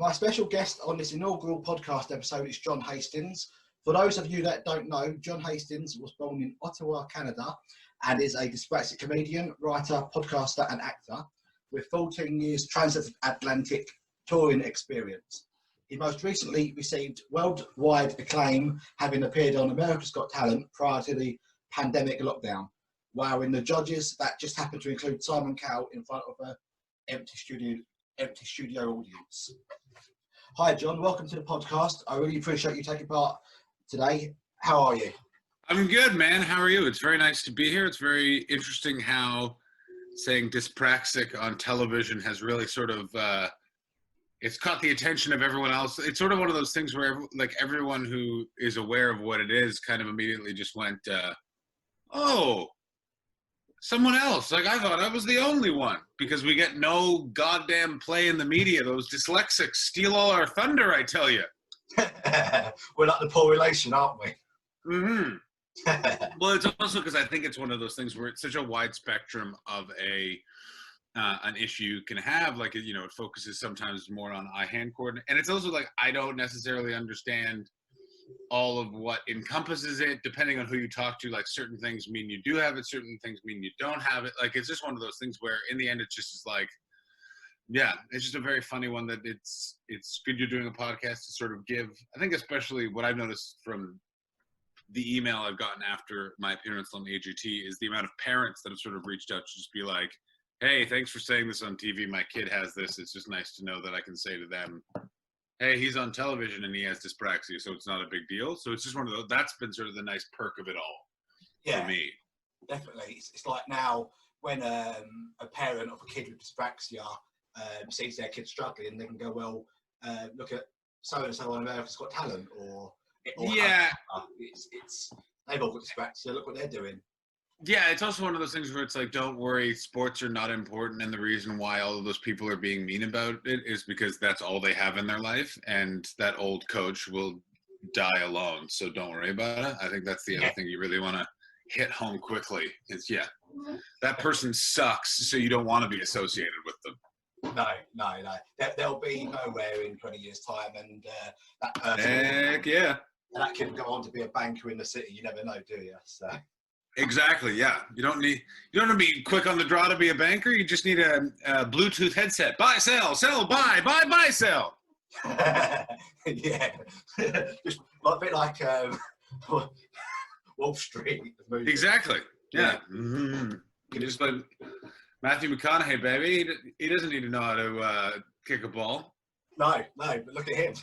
My special guest on this inaugural podcast episode is John Hastings. For those of you that don't know, John Hastings was born in Ottawa, Canada, and is a dyspraxic comedian, writer, podcaster, and actor with 14 years transatlantic touring experience. He most recently received worldwide acclaim, having appeared on America's Got Talent prior to the pandemic lockdown, wowing the judges that just happened to include Simon Cowell in front of an empty studio audience. Hi, John. Welcome to the podcast. I really appreciate you taking part today. How are you? I'm good, man. How are you? It's very nice to be here. It's very interesting how saying dyspraxic on television has really sort of it's caught the attention of everyone else. It's sort of one of those things where everyone who is aware of what it is kind of immediately just went, oh, someone else. Like, I thought I was the only one, because we get no goddamn play in the media. Those dyslexics steal all our thunder, I tell you. We're like the poor relation, aren't we? Mm-hmm. Well, it's also because I think it's one of those things where it's such a wide spectrum of an issue you can have. Like, you know, it focuses sometimes more on eye-hand coordination. And it's also like, I don't necessarily understand all of what encompasses it, depending on who you talk to. Like, certain things mean you do have it, certain things mean you don't have it. Like, it's just one of those things where in the end it just is like, yeah, it's just a very funny one that it's good you're doing a podcast to sort of give. I think especially what I've noticed from the email I've gotten after my appearance on the AGT is the amount of parents that have sort of reached out to just be like, hey, thanks for saying this on TV. My kid has this. It's just nice to know that I can say to them, hey, he's on television and he has dyspraxia, so it's not a big deal. So it's just one of those, that's been sort of the nice perk of it all for me. Definitely. It's like now when a parent of a kid with dyspraxia sees their kid struggling, and they can go, well, look at so-and-so on America's Got Talent, or yeah, it's they've all got dyspraxia, look what they're doing. Yeah, it's also one of those things where it's like, don't worry, sports are not important, and the reason why all of those people are being mean about it is because that's all they have in their life, and that old coach will die alone, so don't worry about it. I think that's the other thing you really want to hit home quickly is, that person sucks, so you don't want to be associated with them. No. They'll be nowhere in 20 years' time, and that person... Heck yeah. And that kid will go on to be a banker in the city. You never know, do you? So... Exactly, yeah. You don't need to be quick on the draw to be a banker. You just need a Bluetooth headset. Buy, sell, buy, sell. Yeah. Just a bit like Wall Street. Movie. Exactly, yeah. Mm-hmm. You just like Matthew McConaughey, baby. He doesn't need to know how to kick a ball. No, but look at him.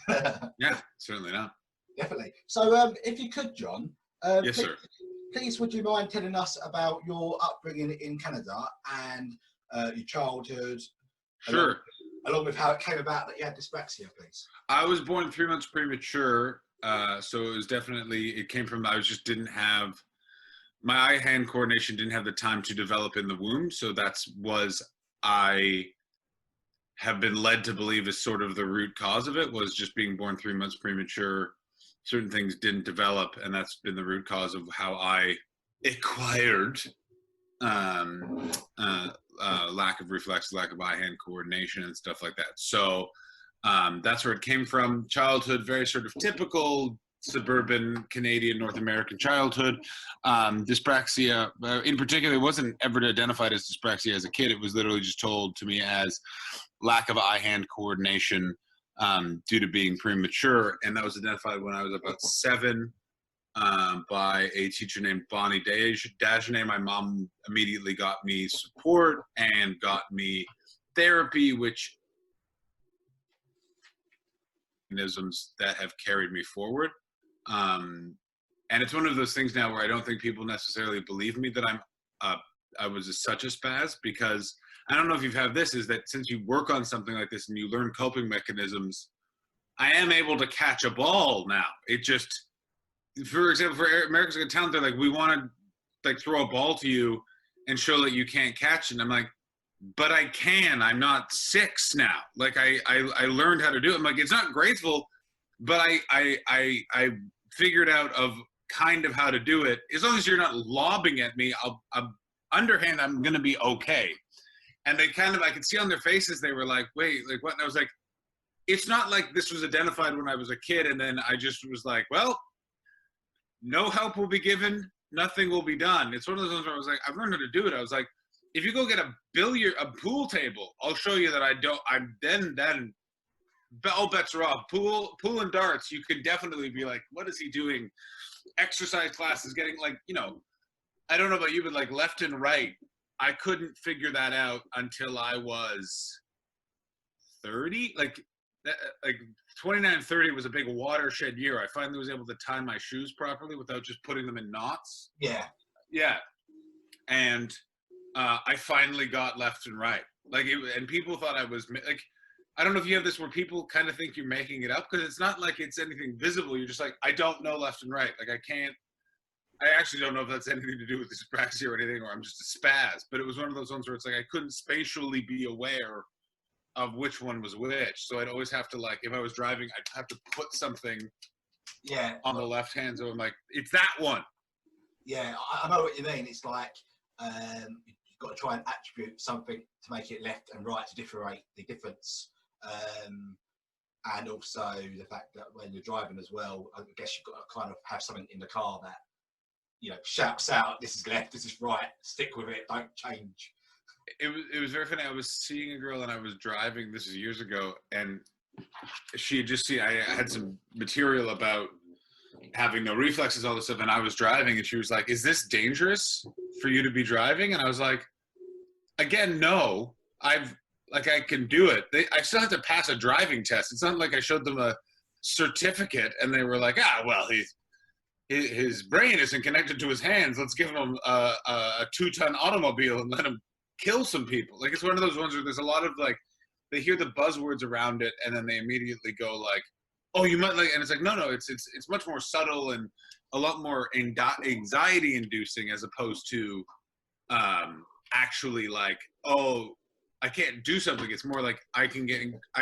Yeah, certainly not. Definitely. So if you could, John. Yes, sir. Please, would you mind telling us about your upbringing in Canada and your childhood? Sure. Along with how it came about that you had dyspraxia, please. I was born 3 months premature, so it was it came from, didn't have, my eye-hand coordination didn't have the time to develop in the womb, so I have been led to believe is sort of the root cause of it, was just being born 3 months premature. Certain things didn't develop, and that's been the root cause of how I acquired lack of reflex, lack of eye-hand coordination, and stuff like that. So that's where it came from. Childhood, very sort of typical suburban Canadian, North American childhood. Dyspraxia, in particular, wasn't ever identified as dyspraxia as a kid. It was literally just told to me as lack of eye-hand coordination due to being premature, and that was identified when I was about 7 by a teacher named Bonnie Dagenet. My mom immediately got me support and got me therapy, which mechanisms that have carried me forward. And it's one of those things now where I don't think people necessarily believe me that I was such a spaz, because I don't know if you've had this, is that since you work on something like this and you learn coping mechanisms, I am able to catch a ball now. It just, for example, for America's Got Talent, they're like, we want to like throw a ball to you and show that you can't catch it. And I'm like, but I can. I'm not 6 now. Like I learned how to do it. I'm like, it's not graceful, but I figured out of kind of how to do it. As long as you're not lobbing at me, I'll underhand, I'm going to be okay. And they kind of, I could see on their faces, they were like, wait, like what? And I was like, it's not like this was identified when I was a kid and then I just was like, well, no help will be given, nothing will be done. It's one of those ones where I was like, I've learned how to do it. I was like, if you go get a pool table, I'll show you that then all bets are off. Pool and darts, you could definitely be like, what is he doing? Exercise classes, getting like, I don't know about you, but like left and right, I couldn't figure that out until I was 30. Like 29, 30 was a big watershed year. I finally was able to tie my shoes properly without just putting them in knots. Yeah. Yeah. And I finally got left and right. And people thought I was like, I don't know if you have this where people kind of think you're making it up, because it's not like it's anything visible. You're just like, I don't know left and right. Like I actually don't know if that's anything to do with dyspraxia or anything, or I'm just a spaz. But it was one of those ones where it's like I couldn't spatially be aware of which one was which. So I'd always have to, like, if I was driving, I'd have to put something on the left hand. So I'm like, it's that one. Yeah, I know what you mean. It's like you've got to try and attribute something to make it left and right to differentiate the difference. And also the fact that when you're driving as well, I guess you've got to kind of have something in the car that, shouts out, this is left, this is right, stick with it, don't change. It was very funny. I was seeing a girl and I was driving, this is years ago, and she had just seen, I had some material about having no reflexes, all this stuff, and I was driving and she was like, is this dangerous for you to be driving? And I was like, again, no, I can do it. I still have to pass a driving test. It's not like I showed them a certificate and they were like, well, his brain isn't connected to his hands. Let's give him a 2-ton automobile and let him kill some people. Like, it's one of those ones where there's a lot of, like, they hear the buzzwords around it and then they immediately go like, oh, you might like, and it's like, no, it's much more subtle and a lot more anxiety inducing, as opposed to actually like, oh, I can't do something. It's more like I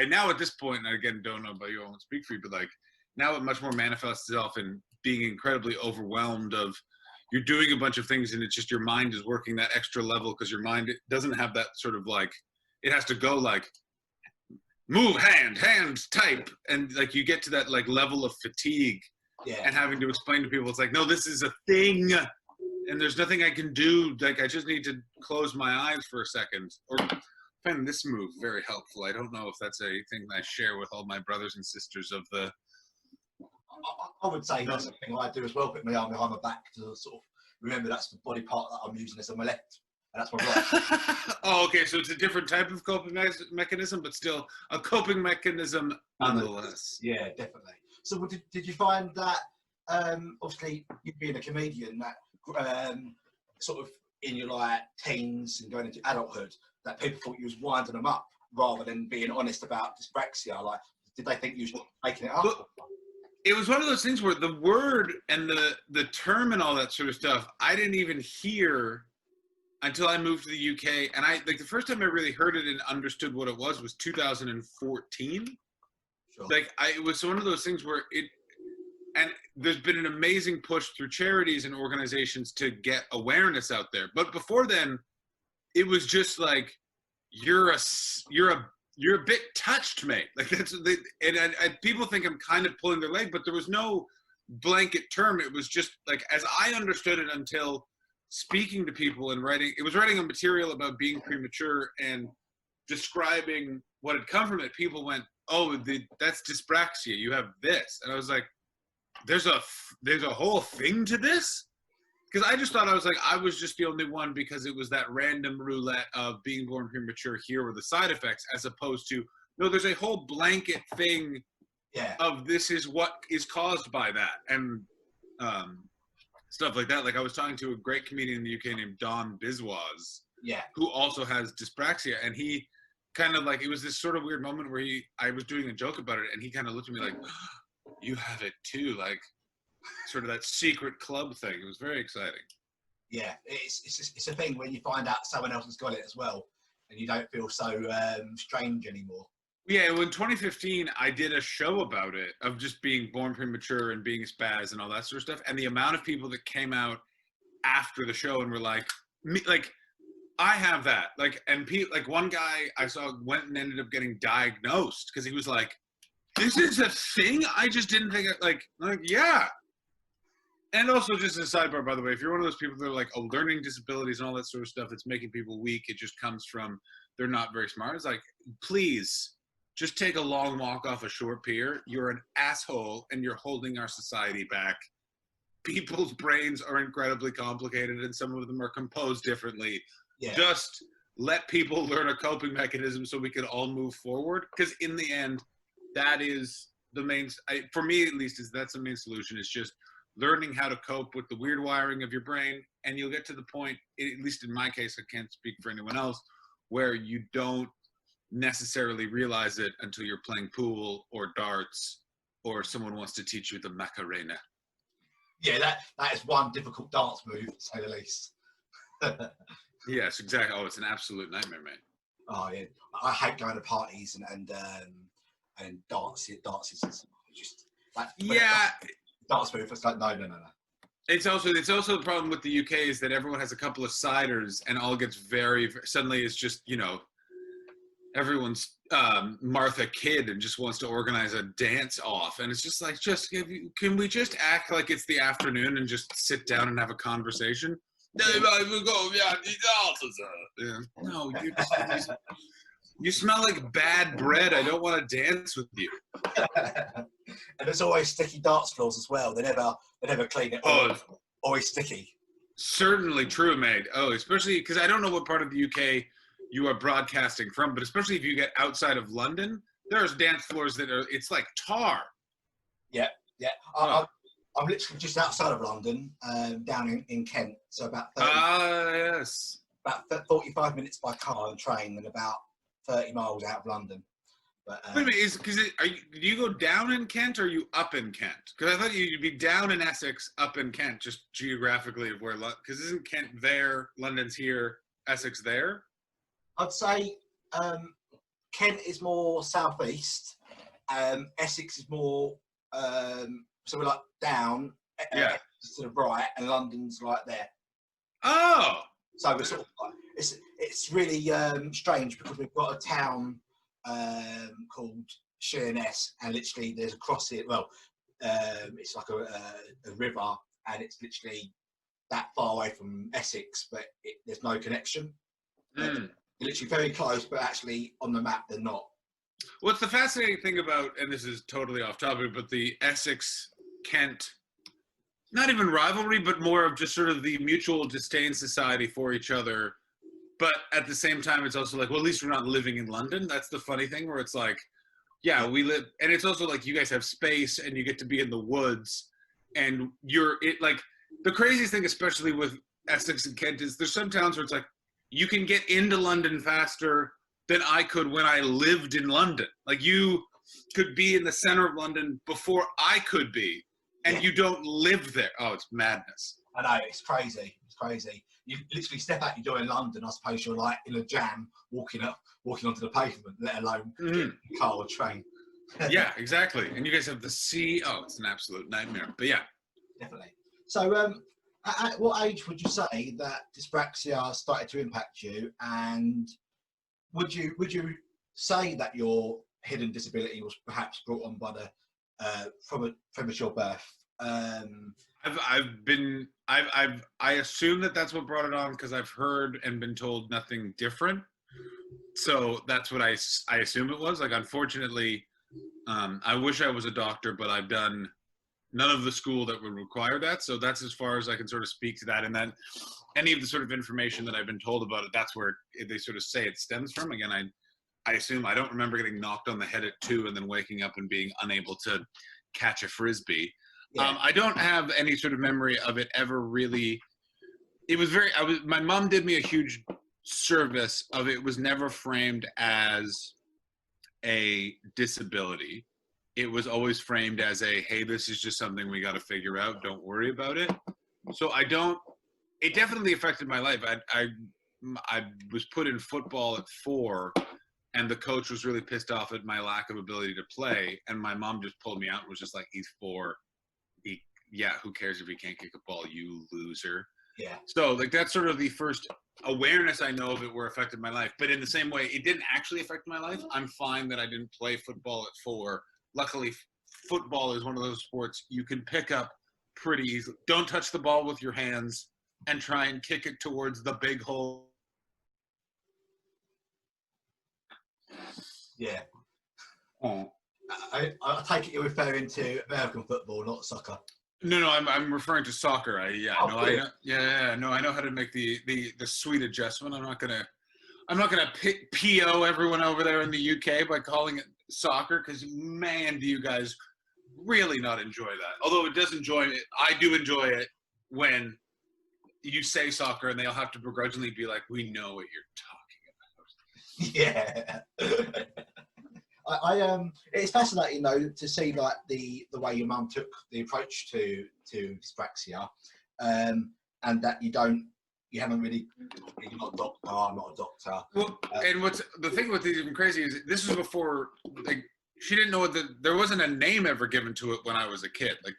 now at this point, and again, don't know about you, I won't speak for you, but like now it much more manifests itself in being incredibly overwhelmed of, you're doing a bunch of things and it's just your mind is working that extra level, because your mind doesn't have that sort of like, it has to go like, move hand, type. And like you get to that like level of fatigue and having to explain to people, it's like, no, this is a thing and there's nothing I can do. Like, I just need to close my eyes for a second. Or I find this move very helpful. I don't know if that's a thing I share with all my brothers and sisters of the... I would say that's something I do as well. Put my arm behind my back to sort of remember that's the body part that I'm using is on my left, and that's my right. Oh, okay. So it's a different type of coping mechanism, but still a coping mechanism nonetheless. Yeah, definitely. So did you find that, obviously, you being a comedian, that sort of in your like teens and going into adulthood, that people thought you was winding them up rather than being honest about dyspraxia? Like, did they think you was making it up? But it was one of those things where the word and the term and all that sort of stuff, I didn't even hear until I moved to the UK. And the first time I really heard it and understood what it was 2014. Sure. Like, it was one of those things where and there's been an amazing push through charities and organizations to get awareness out there. But before then, it was just like, you're a bit touched, mate. Like, and people think I'm kind of pulling their leg, but there was no blanket term. It was just like, as I understood it until speaking to people and writing a material about being premature and describing what had come from it. People went, oh, that's dyspraxia. You have this. And I was like, there's a whole thing to this? Because I just thought I was just the only one, because it was that random roulette of being born premature, here were the side effects, as opposed to, no, there's a whole blanket thing of this is what is caused by that. And stuff like that. Like, I was talking to a great comedian in the UK named Don Biswas, who also has dyspraxia. And he kind of like, it was this sort of weird moment where I was doing a joke about it and he kind of looked at me like, you have it too, like sort of that secret club thing. It was very exciting. Yeah, it's a thing when you find out someone else has got it as well, and you don't feel so strange anymore. Yeah, well, in 2015, I did a show about it, of just being born premature and being a spaz and all that sort of stuff. And the amount of people that came out after the show and were like, I have that. Like, and like one guy I saw went and ended up getting diagnosed because he was like, this is a thing? I just didn't think like yeah. And also, just a sidebar, by the way, if you're one of those people that are like, oh, learning disabilities and all that sort of stuff, it's making people weak. It just comes from they're not very smart. It's like, please, just take a long walk off a short pier. You're an asshole, and you're holding our society back. People's brains are incredibly complicated, and some of them are composed differently. Yeah. Just let people learn a coping mechanism so we can all move forward. Because in the end, that is the main, for me at least, that's the main solution. Is just learning how to cope with the weird wiring of your brain, and you'll get to the point, at least in my case, I can't speak for anyone else, where you don't necessarily realize it until you're playing pool or darts, or someone wants to teach you the Macarena. Yeah, that is one difficult dance move, to say the least. Yes, exactly. Oh, it's an absolute nightmare, mate. Oh yeah, I hate going to parties and dances. Just like, yeah. Dance move. It's like no. It's also the problem with the UK is that everyone has a couple of ciders and all gets very suddenly it's just everyone's Martha Kidd and just wants to organize a dance off, and it's just like can we just act like it's the afternoon and just sit down and have a conversation? No, you smell like bad bread. I don't want to dance with you. And there's always sticky dance floors as well. They never clean it. Always sticky. Certainly true, mate. Oh, especially because I don't know what part of the UK you are broadcasting from, but especially if you get outside of London, there's dance floors that it's like tar. Yeah. I'm literally just outside of London, down in Kent. So about 45 minutes by car and train, and about 30 miles out of London. But, wait a minute, do you go down in Kent or are you up in Kent? Because I thought you'd be down in Essex, up in Kent, just geographically of where, because isn't Kent there, London's here, Essex there? I'd say Kent is more southeast, Essex is more, so we're like down to the right, and London's like there. Oh! So we're sort of like, it's really strange because we've got a town called Sheerness, and literally there's across it. Well, it's like a river, and it's literally that far away from Essex, but there's no connection. They're literally very close, but actually on the map they're not. What's the fascinating thing about, and this is totally off topic, but the Essex-Kent, not even rivalry, but more of just sort of the mutual disdain society for each other. But at the same time, it's also like, well, at least we're not living in London. That's the funny thing, where it's like, yeah, we live, and it's also like you guys have space and you get to be in the woods, and like the craziest thing, especially with Essex and Kent, is there's some towns where it's like you can get into London faster than I could when I lived in London. Like you could be in the center of London before I could be, and you don't live there. Oh, it's madness. I know, it's crazy. It's crazy. You literally step out your door in London, I suppose you're like in a jam walking onto the pavement, let alone getting a car or train. Yeah, exactly. And you guys have the sea. Oh, it's an absolute nightmare. But yeah. Definitely. So at what age would you say that dyspraxia started to impact you, and would you say that your hidden disability was perhaps brought on by from a premature birth? I assume that's what brought it on, because I've heard and been told nothing different. So that's what I assume it was. Like, unfortunately, I wish I was a doctor, but I've done none of the school that would require that. So that's as far as I can sort of speak to that. And then any of the sort of information that I've been told about it, that's where they sort of say it stems from. Again, I assume, I don't remember getting knocked on the head at 2 and then waking up and being unable to catch a Frisbee. Yeah. I don't have any sort of memory of it ever really. It was my mom did me a huge service of it. Was never framed as a disability. It was always framed as hey, this is just something we got to figure out. Don't worry about it. So it definitely affected my life. I was put in football at 4, and the coach was really pissed off at my lack of ability to play. And my mom just pulled me out and was just like, he's 4. Who cares if he can't kick a ball, you loser. Yeah. So like that's sort of the first awareness I know of it where it affected my life. But in the same way, it didn't actually affect my life. I'm fine that I didn't play football at 4 luckily football is one of those sports you can pick up pretty easily. Don't touch the ball with your hands and try and kick it towards the big hole. Yeah. I take it you're referring to American football, not soccer. No, I'm referring to soccer. I know how to make the sweet adjustment. I'm not gonna PO everyone over there in the UK by calling it soccer, because man, do you guys really not enjoy that? Although it does enjoy it, I do enjoy it when you say soccer and they'll have to begrudgingly be like, "We know what you're talking about." Yeah. It's fascinating though to see like the way your mum took the approach to dyspraxia, and that you're not a doctor. I'm not a doctor. Well, and what's the thing with even crazy is this was before, like, she didn't know there wasn't a name ever given to it when I was a kid. Like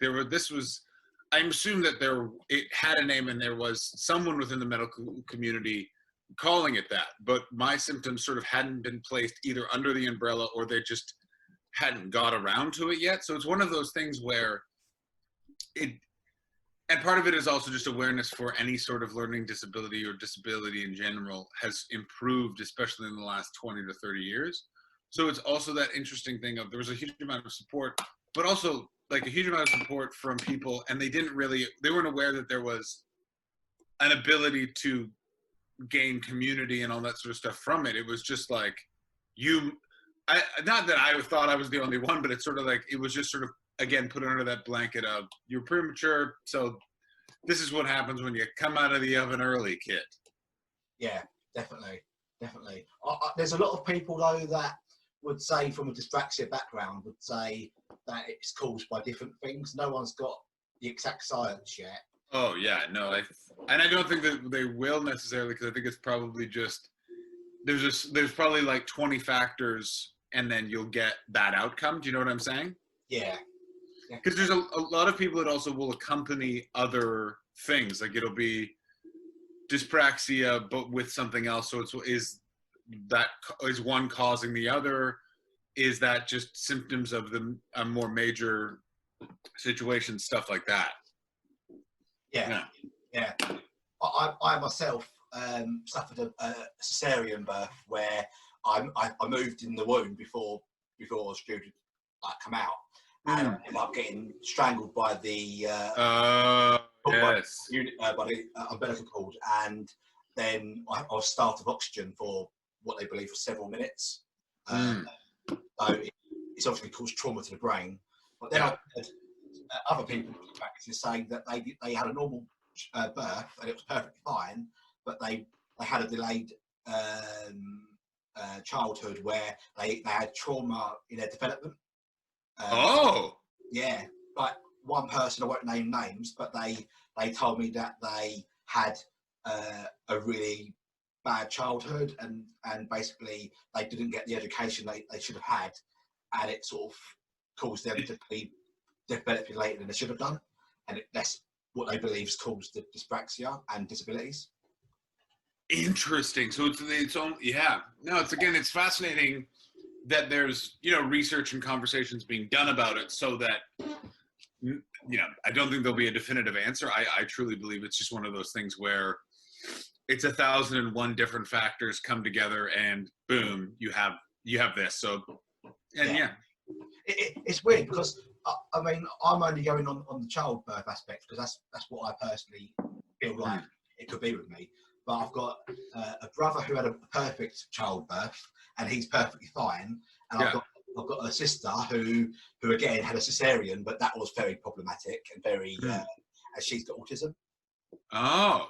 I'm assuming that it had a name and there was someone within the medical community calling it that, but my symptoms sort of hadn't been placed either under the umbrella or they just hadn't got around to it yet. So it's one of those things where and part of it is also just awareness for any sort of learning disability or disability in general has improved, especially in the last 20 to 30 years. So it's also that interesting thing of there was a huge amount of support, but also like a huge amount of support from people, and they weren't aware that there was an ability to gain community and all that sort of stuff from it. It was just like not that I thought I was the only one, but it's sort of like it was just sort of again put under that blanket of you're premature, so this is what happens when you come out of the oven early, kid. Yeah, definitely. There's a lot of people though that would say, from a dyspraxia background, would say that it's caused by different things. No one's got the exact science yet. Oh yeah, no, and I don't think that they will necessarily, because I think it's probably just there's probably like 20 factors, and then you'll get that outcome. Do you know what I'm saying? Yeah. Because there's a lot of people that also will accompany other things, like it'll be dyspraxia but with something else. So is one causing the other? Is that just symptoms of a more major situation, stuff like that? Yeah. I myself suffered a cesarean birth where I moved in the womb before I was due to come out, and I ended up getting strangled by the by the umbilical cord, and then I was starved of oxygen for what they believe was several minutes. So it's obviously caused trauma to the brain. But then I heard other people practice saying that they had a normal birth and it was perfectly fine, but they had a delayed childhood where they had trauma in their development. Yeah, like one person, I won't name names, but they told me that they had a really bad childhood and basically they didn't get the education they should have had, and it sort of caused them to be developing later than they should have done, and that's what they believe has caused the dyspraxia and disabilities. Interesting. So it's it's fascinating that there's research and conversations being done about it, so that I don't think there'll be a definitive answer. I truly believe it's just one of those things where it's 1,001 different factors come together and boom, you have this. So it's weird because I mean I'm only going on the childbirth aspect because that's what I personally feel like it could be with me. But I've got a brother who had a perfect childbirth and he's perfectly fine, and I've got a sister who again had a cesarean, but that was very problematic and very and she's got autism. I'm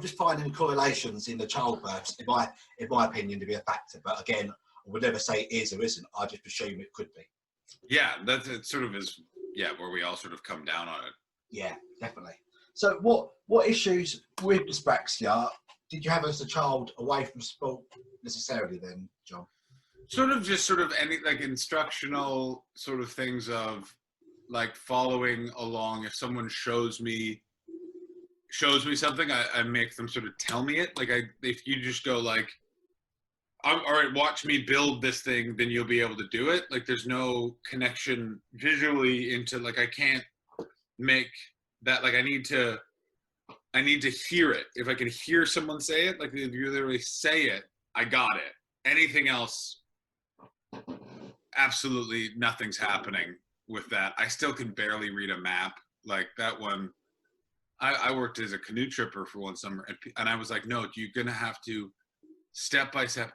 just finding correlations in the childbirths, in my opinion, to be a factor. But again, I would never say it is or isn't. I just assume it could be. Yeah, it sort of is. Yeah, where we all sort of come down on it. Yeah, definitely. So, what issues with dyspraxia did you have as a child away from sport necessarily? Then, John. Sort of any like instructional sort of things of like following along. If someone shows me something, I make them sort of tell me it. Like if you just go like, all right, watch me build this thing, then you'll be able to do it. Like there's no connection visually into like I can't make that like I need to hear it. If I can hear someone say it, like if you literally say it, I got it. Anything else, absolutely nothing's happening with that. I still can barely read a map. Like that one, I worked as a canoe tripper for one summer, and I was like, no, you're gonna have to step by step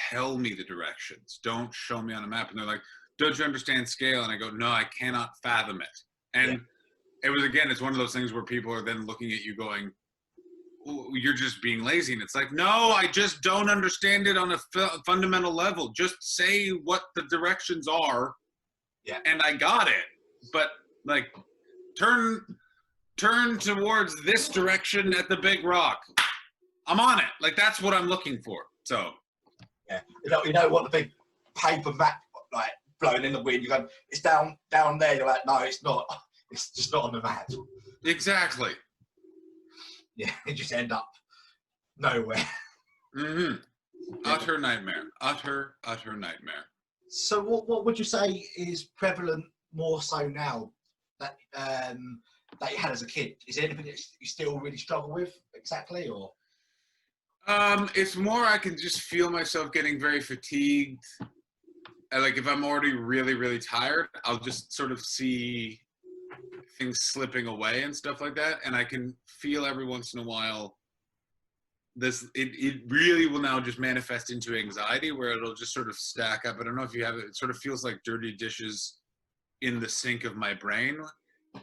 tell me the directions. Don't show me on a map. And they're like, don't you understand scale? And I go, no, I cannot fathom it. And it was, again, it's one of those things where people are then looking at you going, you're just being lazy. And it's like, no, I just don't understand it on a fundamental level. Just say what the directions are. Yeah. And I got it. But like, turn towards this direction at the big rock. I'm on it. Like, that's what I'm looking for. So. Yeah. You know what the big paper map, like, blowing in the wind, you go, it's down there. You're like, no, it's not. It's just not on the map. Exactly. Yeah, you just end up nowhere. Mm-hmm. Utter nightmare. Utter nightmare. So what would you say is prevalent more so now that you had as a kid? Is there anything that you still really struggle with exactly, or? It's more I can just feel myself getting very fatigued. Like if I'm already really, really tired, I'll just sort of see things slipping away and stuff like that. And I can feel every once in a while it really will now just manifest into anxiety where it'll just sort of stack up. I don't know if you have it. It sort of feels like dirty dishes in the sink of my brain.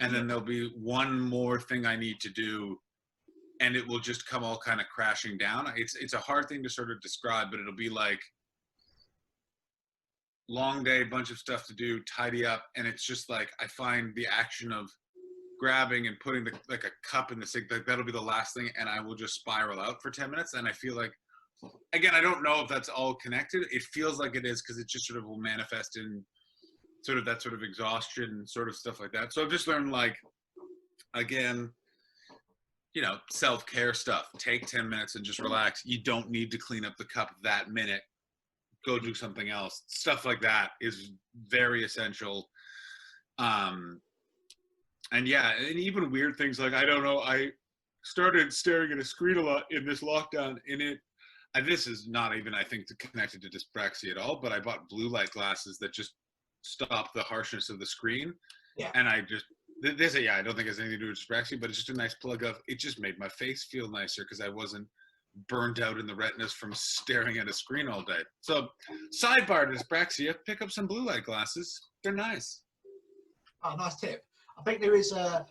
And then there'll be one more thing I need to do and it will just come all kind of crashing down. It's a hard thing to sort of describe, but it'll be like long day, bunch of stuff to do, tidy up. And it's just like, I find the action of grabbing and putting like a cup in the sink, like that'll be the last thing. And I will just spiral out for 10 minutes. And I feel like, again, I don't know if that's all connected. It feels like it is because it just sort of will manifest in sort of that sort of exhaustion, sort of stuff like that. So I've just learned, like, again, you know, self-care stuff. Take 10 minutes and just relax. You don't need to clean up the cup that minute. Go do something else. Stuff like that is very essential. And yeah, and even weird things like, I don't know, I started staring at a screen a lot in this lockdown, and this is not even, I think, connected to dyspraxia at all, but I bought blue light glasses that just stop the harshness of the screen. Yeah. And I just, I don't think it has anything to do with dyspraxia, but it's just a nice plug of, it just made my face feel nicer because I wasn't burnt out in the retinas from staring at a screen all day. So, sidebar dyspraxia, pick up some blue light glasses. They're nice. Oh, nice tip. I think there is a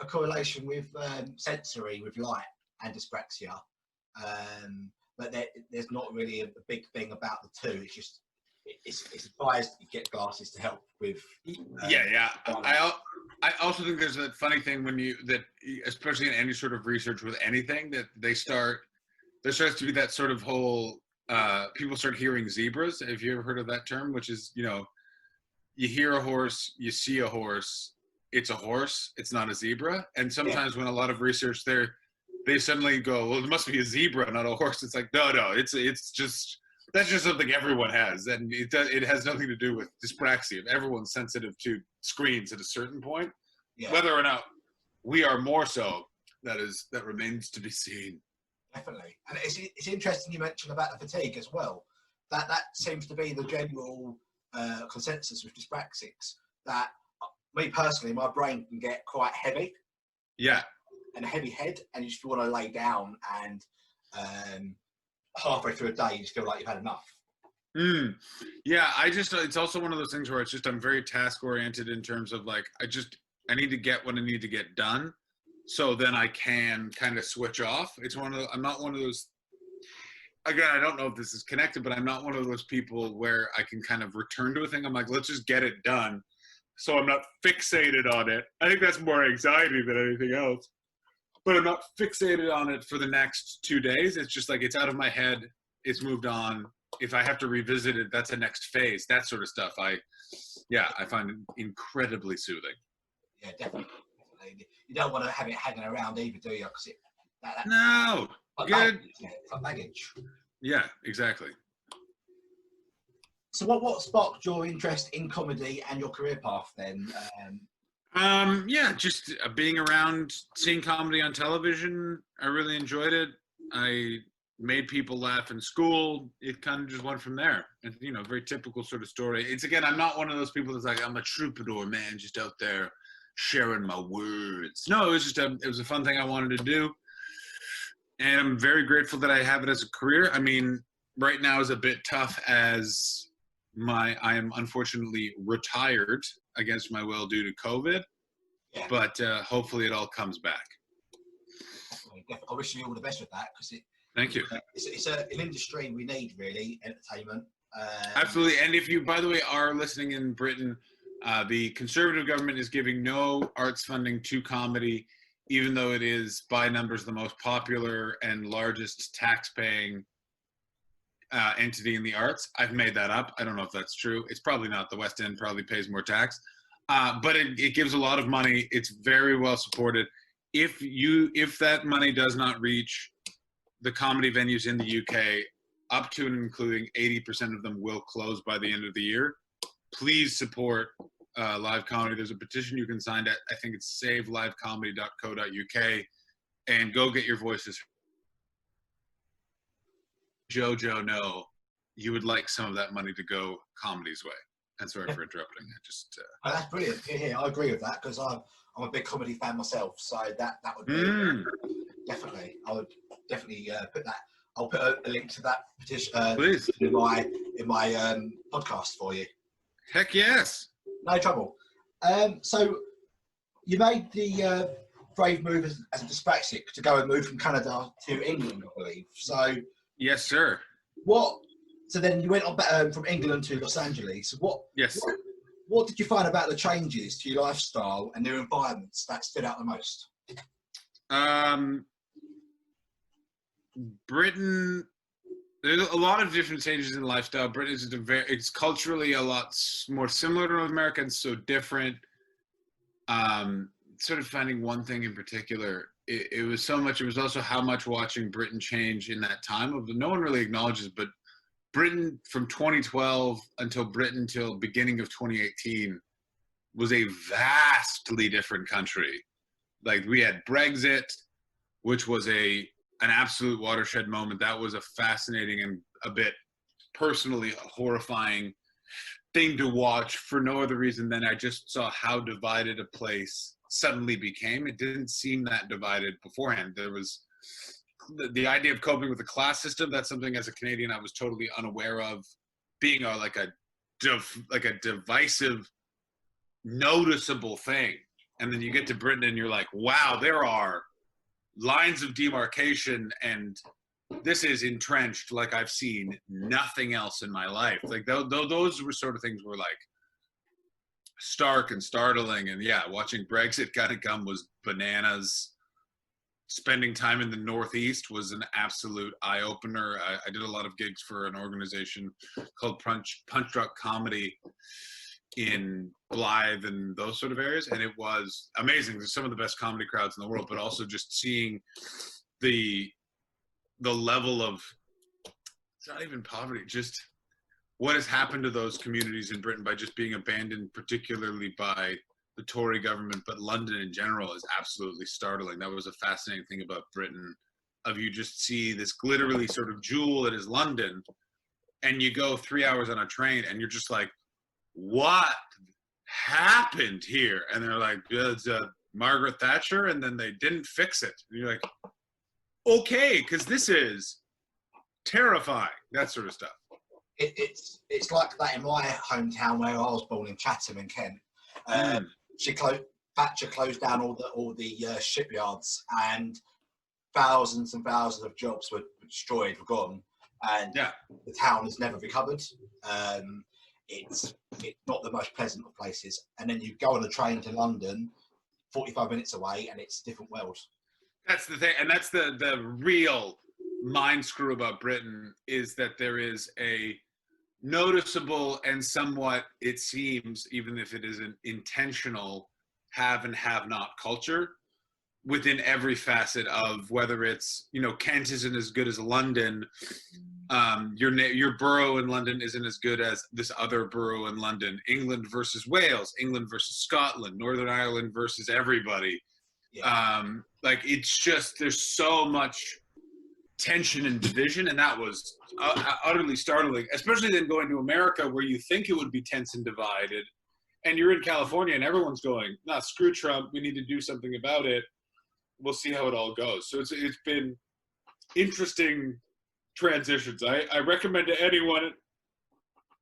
correlation with sensory, with light and dyspraxia, but there's not really a big thing about the two. It's just it's advised you get glasses to help with. Yeah. I also think there's a funny thing especially in any sort of research with anything, that there starts to be that sort of whole people start hearing zebras. Have you ever heard of that term? Which is, you know, you hear a horse, you see a horse. It's a horse, it's not a zebra. And sometimes when a lot of research they suddenly go, well, it must be a zebra, not a horse. It's like, no, it's just, that's just something everyone has. And it has nothing to do with dyspraxia. Everyone's sensitive to screens at a certain point. Yeah. Whether or not we are more so, that remains to be seen. Definitely. And it's interesting you mentioned about the fatigue as well. That seems to be the general consensus with dyspraxics, that me personally, my brain can get quite heavy. Yeah. And a heavy head, and you just want to lay down, and halfway through a day, you just feel like you've had enough. Yeah, it's also one of those things where it's just, I'm very task oriented in terms of like, I need to get what I need to get done. So then I can kind of switch off. I'm not one of those, again, I don't know if this is connected, but I'm not one of those people where I can kind of return to a thing. I'm like, let's just get it done. So I'm not fixated on it. I think that's more anxiety than anything else. But I'm not fixated on it for the next 2 days. It's just like, it's out of my head. It's moved on. If I have to revisit it, that's a next phase. That sort of stuff. I find it incredibly soothing. Yeah, definitely. You don't want to have it hanging around either, do you? No. Good. It's like baggage. Yeah, exactly. So what sparked your interest in comedy and your career path then? Yeah, just being around, seeing comedy on television. I really enjoyed it. I made people laugh in school. It kind of just went from there. And, you know, very typical sort of story. It's, again, I'm not one of those people that's like, I'm a troubadour, man, just out there sharing my words. No, it was just it was a fun thing I wanted to do. And I'm very grateful that I have it as a career. I mean, right now is a bit tough as I am unfortunately retired against my will due to COVID, but hopefully it all comes back. Definitely. I wish you all the best with that, because thank you. It's an industry we need, really, entertainment. Absolutely. And if you, by the way, are listening in Britain, the Conservative government is giving no arts funding to comedy, even though it is by numbers the most popular and largest tax-paying entity in the arts. I've made that up. I don't know if that's true. It's probably not. The West End probably pays more tax, but it gives a lot of money. It's very well supported. If that money does not reach the comedy venues in the UK, up to and including 80% of them will close by the end of the year. Please support live comedy. There's a petition you can sign at, I think it's savelivecomedy.co.uk, and go get your voices. Jojo, know you would like some of that money to go comedy's way. And sorry for interrupting. Oh, that's brilliant. Yeah, I agree with that, because I'm a big comedy fan myself. So that would be definitely. I would definitely put that. I'll put a link to that petition in my podcast for you. Heck yes. No trouble. So you made the brave move as a dyspraxic to go and move from Canada to England, I believe. So yes, sir. So then you went on from England to Los Angeles. What did you find about the changes to your lifestyle and your environments that stood out the most? Britain, there's a lot of different changes in lifestyle. Britain is it's culturally a lot more similar to America and so different. Sort of finding one thing in particular, it was so much. It was also how much watching Britain change in that time. No one really acknowledges, but Britain from 2012 until beginning of 2018 was a vastly different country. Like, we had Brexit, which was an absolute watershed moment. That was a fascinating and a bit personally horrifying thing to watch for no other reason than I just saw how divided a place suddenly became. It didn't seem that divided beforehand. There was the idea of coping with the class system. That's something as a Canadian I was totally unaware of, being a divisive, noticeable thing. And then you get to Britain and you're like, wow, there are lines of demarcation, and this is entrenched like I've seen nothing else in my life. Like those were sort of things were like stark and startling. And yeah, watching Brexit kind of come was bananas. Spending time in the Northeast was an absolute eye-opener. I did a lot of gigs for an organization called Punch Drunk Comedy in Blythe and those sort of areas, and it was amazing. There's some of the best comedy crowds in the world, but also just seeing the level of, it's not even poverty, just what has happened to those communities in Britain by just being abandoned, particularly by the Tory government, but London in general is absolutely startling. That was a fascinating thing about Britain, of you just see this literally sort of jewel that is London, and you go 3 hours on a train and you're just like, what happened here? And they're like, it's Margaret Thatcher, and then they didn't fix it. And you're like, okay, because this is terrifying, that sort of stuff. It's like that in my hometown where I was born, in Chatham in Kent. Thatcher closed down all the shipyards, and thousands and thousands of jobs were destroyed, were gone, and the town has never recovered. It's not the most pleasant of places. And then you go on a train to London, 45 minutes away, and it's a different world. That's the thing, and that's the real mind screw about Britain, is that there is a noticeable and somewhat, it seems, even if it isn't intentional, have and have not culture. within every facet of whether it's, you know, Kent isn't as good as London. Your borough in London isn't as good as this other borough in London. England versus Wales, England versus Scotland, Northern Ireland versus everybody. Yeah. Like, it's just, there's so much tension and division, and that was utterly startling, especially then going to America where you think it would be tense and divided, and you're in California and everyone's going, nah, screw Trump, we need to do something about it, we'll see how it all goes. So it's been interesting transitions. I recommend to anyone,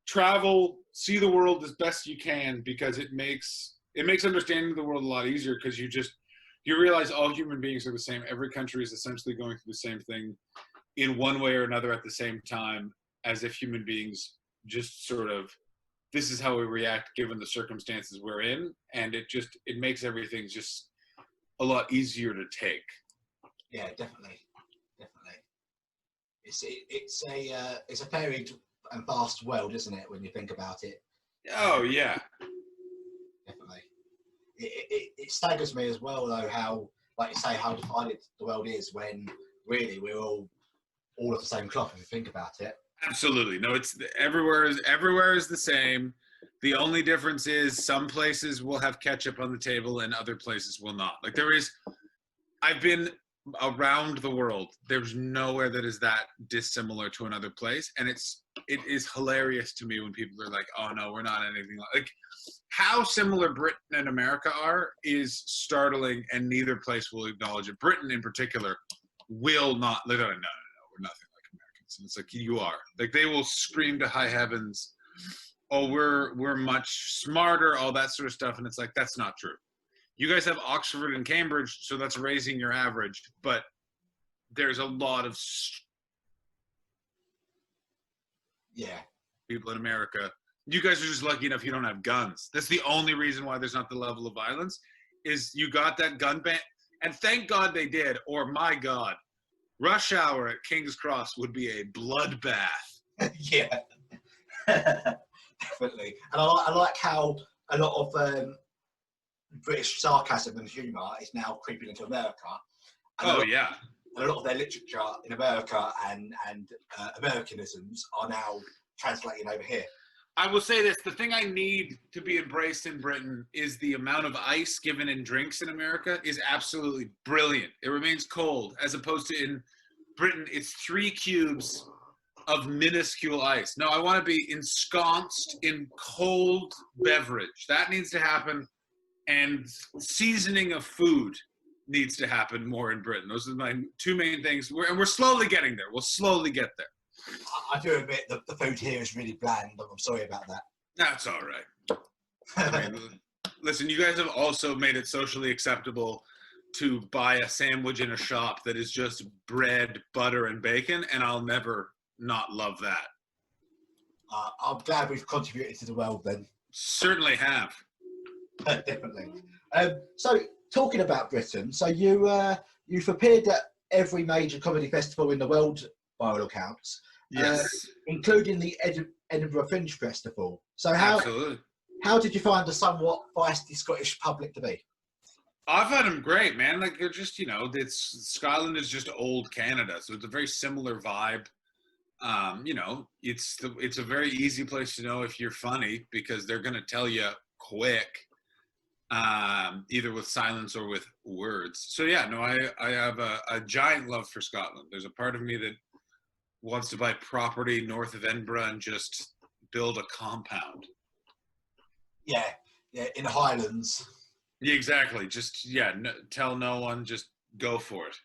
travel, see the world as best you can, because it makes understanding the world a lot easier, because you realize all human beings are the same. Every country is essentially going through the same thing in one way or another at the same time, as if human beings just sort of, this is how we react given the circumstances we're in, and it makes everything just a lot easier to take. Yeah, definitely. It's a varied and vast world, isn't it, when you think about it? Oh yeah, definitely. It staggers me as well, though, how, like you say, how divided the world is, when really we're all of the same cloth, if you think about it. Absolutely. No, it's everywhere is the same. The only difference is some places will have ketchup on the table and other places will not. Like, I've been around the world. There's nowhere that is that dissimilar to another place, and it is hilarious to me when people are like, "Oh no, we're not anything like." How similar Britain and America are is startling, and neither place will acknowledge it. Britain, in particular, will not. They're like, no, we're nothing like Americans. And it's like, you are. Like, they will scream to high heavens, "Oh, we're much smarter," all that sort of stuff, and it's like, that's not true. You guys have Oxford and Cambridge, so that's raising your average, but there's a lot of people in America. You guys are just lucky enough you don't have guns. That's the only reason why there's not the level of violence, is you got that gun ban. And thank God they did, or my God, rush hour at King's Cross would be a bloodbath. Yeah, definitely. And I like how a lot of British sarcasm and humour is now creeping into America. And a lot of their literature in America and Americanisms are now translating over here. I will say this, the thing I need to be embraced in Britain is the amount of ice given in drinks in America is absolutely brilliant. It remains cold, as opposed to in Britain, it's 3 cubes of minuscule ice. No, I want to be ensconced in cold beverage. That needs to happen. And seasoning of food needs to happen more in Britain. Those are my 2 main things. And we're slowly getting there. We'll slowly get there. I do admit that the food here is really bland. I'm sorry about that. That's all right. I mean, listen, you guys have also made it socially acceptable to buy a sandwich in a shop that is just bread, butter, and bacon, and I'll never not love that. I'm glad we've contributed to the world then. Certainly have. Definitely. So, talking about Britain, so you've appeared at every major comedy festival in the world, by all accounts. Yes. Including the Edinburgh Fringe Festival. So how did you find the somewhat feisty Scottish public to be? I found them great, man. Like, they're just, Scotland is just old Canada, so it's a very similar vibe. It's a very easy place to know if you're funny, because they're going to tell you quick, either with silence or with words. So yeah, no, I have a giant love for Scotland. There's a part of me that wants to buy property north of Edinburgh and just build a compound. Yeah, in the Highlands. Yeah, exactly. Just, tell no one, just go for it.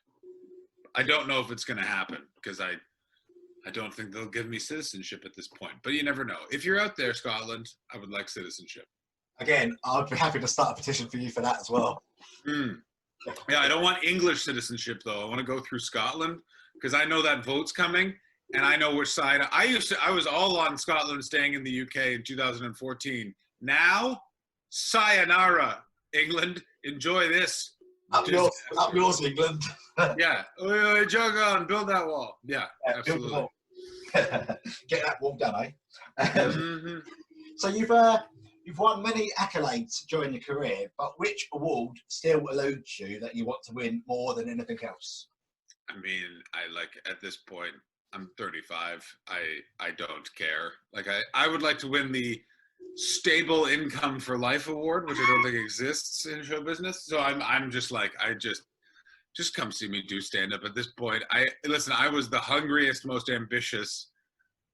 I don't know if it's going to happen, because I don't think they'll give me citizenship at this point. But you never know. If you're out there, Scotland, I would like citizenship. Again, I'd be happy to start a petition for you for that as well. Yeah, I don't want English citizenship, though. I want to go through Scotland, because I know that vote's coming, and I know which side. I was all on Scotland staying in the UK in 2014. Now, sayonara, England. Enjoy this. Up yours, England. Yeah. Jog on, build that wall. Yeah, absolutely. Wall. Get that wall done, eh? So you've You've won many accolades during your career, but which award still eludes you that you want to win more than anything else? I mean, at this point, I'm 35. I don't care. I would like to win the Stable Income for Life award, which I don't think exists in show business. So I'm just like, just come see me do stand up at this point. I was the hungriest, most ambitious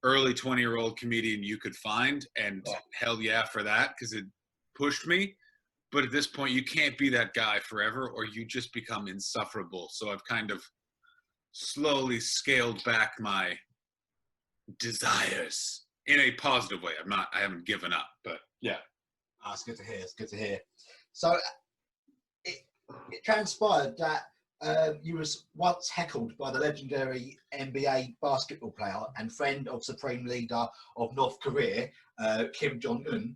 early 20-year-old comedian you could find, and hell yeah for that, because it pushed me. But at this point, you can't be that guy forever, or you just become insufferable. So I've kind of slowly scaled back my desires in a positive way. I haven't given up, but yeah. It's good to hear. It's good to hear. So it transpired that you was once heckled by the legendary NBA basketball player and friend of Supreme Leader of North Korea, Kim Jong-un.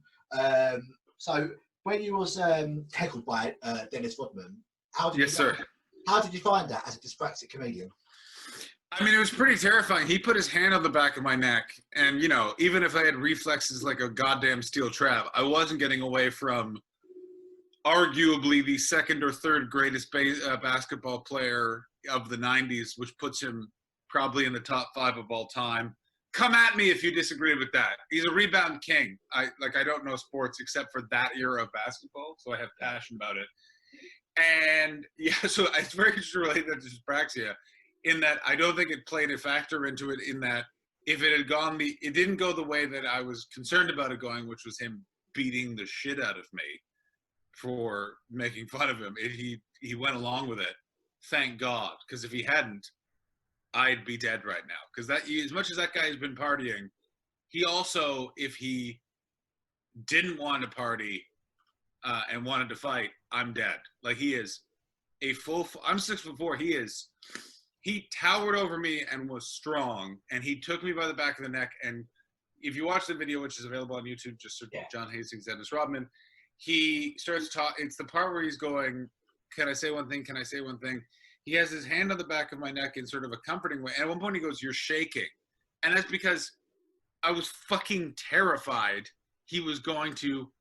So when you was heckled by Dennis Rodman, how did you find that as a dyspraxic comedian? I mean, it was pretty terrifying. He put his hand on the back of my neck, and even if I had reflexes like a goddamn steel trap, I wasn't getting away from arguably the second or third greatest basketball player of the 90s, which puts him probably in the top 5 of all time. Come at me if you disagree with that. He's a rebound king. I don't know sports except for that era of basketball, so I have passion about it. And yeah, so it's very interesting related to dyspraxia, in that I don't think it played a factor into it, in that if it had gone it didn't go the way that I was concerned about it going, which was him beating the shit out of me for making fun of him. He went along with it, thank God, because if he hadn't, I'd be dead right now. Because as much as that guy has been partying, he also, if he didn't want to party and wanted to fight, I'm dead. Like, he is I'm 6'4". He towered over me and was strong, and he took me by the back of the neck. And if you watch the video, which is available on YouTube, just search John Hastings, Dennis Rodman, he starts to talk. It's the part where he's going, can I say one thing? Can I say one thing? He has his hand on the back of my neck in sort of a comforting way. And at one point he goes, you're shaking. And that's because I was fucking terrified he was going to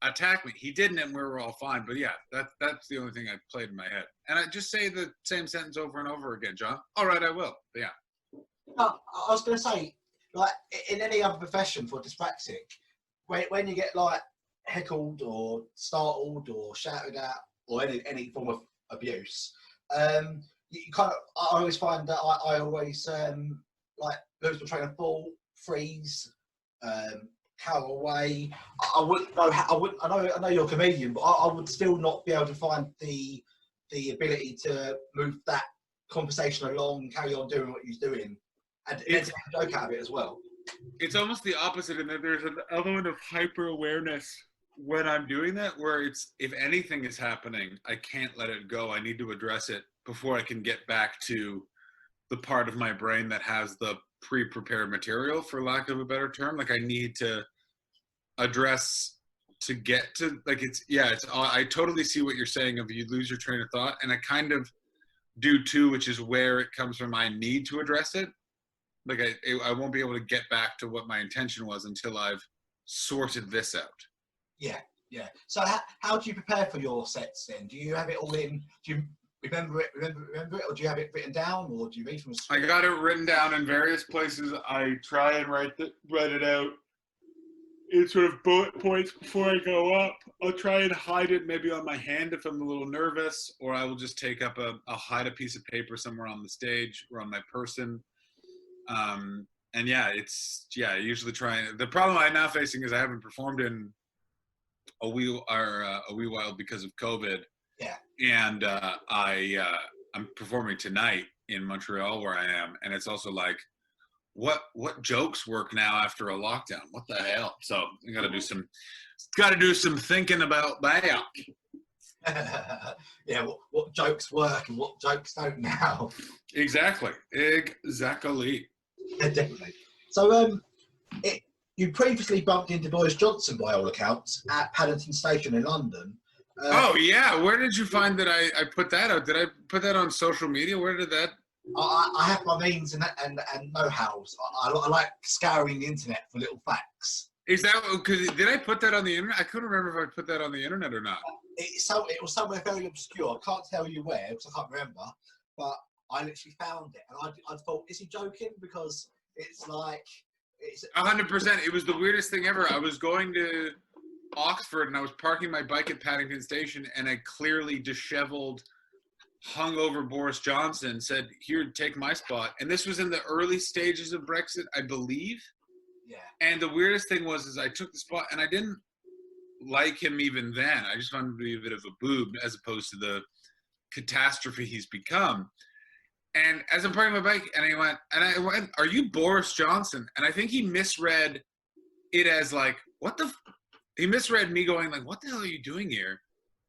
attack me. He didn't, and we were all fine. But yeah, that's the only thing I played in my head. And I just say the same sentence over and over again, John. All right, I will. But yeah. I was going to say, like, in any other profession for dyspraxic, when you get like heckled or startled or shouted at or any form of abuse, you kind of, I always find that I always like lose my train of thought, freeze, cower away. I wouldn't know how, I know you're a comedian, but I would still not be able to find the ability to move that conversation along, carry on doing what you're doing, and to make a joke out of it as well. It's almost the opposite in that there's an element of hyper-awareness when I'm doing that, where it's, if anything is happening, I can't let it go. I need to address it before I can get back to the part of my brain that has the pre-prepared material, for lack of a better term. Like, I need to address to get to, like, I totally see what you're saying of you lose your train of thought, and I kind of do too, which is where it comes from. I need to address it. Like, I won't be able to get back to what my intention was until I've sorted this out. Yeah. So how do you prepare for your sets then? Do you have it all in? Do you remember it, or do you have it written down, or do you read from a script? I got it written down in various places. I try and write it out in sort of bullet points before I go up. I'll try and hide it maybe on my hand if I'm a little nervous, or I will just take up I'll hide a piece of paper somewhere on the stage or on my person. And I usually try. The problem I'm now facing is I haven't performed in a wee while because of COVID. Yeah. And I'm performing tonight in Montreal, where I am, and it's also like, what jokes work now after a lockdown? What the hell? So I got to do some thinking about that. Yeah, what jokes work and what jokes don't now. Exactly. Yeah, definitely. So you previously bumped into Boris Johnson, by all accounts, at Paddington Station in London. Oh yeah, where did you find that I put that out? Did I put that on social media? Where did that? I have my means and know-hows. I like scouring the internet for little facts. Is that because did I put that on the internet? I couldn't remember if I put that on the internet or not. It was somewhere very obscure. I can't tell you where because I can't remember. But I literally found it, and I thought, is he joking? Because it's like it's 100%. It was the weirdest thing ever. I was going to Oxford and I was parking my bike at Paddington Station, and a clearly disheveled, hungover Boris Johnson said, "Here, take my spot." And this was in the early stages of Brexit, I believe. yeah. And the weirdest thing was I took the spot, and I didn't like him even then. I just found him to be a bit of a boob as opposed to the catastrophe he's become. And as I'm parking my bike, and I went, "Are you Boris Johnson?" And I think he misread it as like, "What the?" He misread me going like, "What the hell are you doing here?"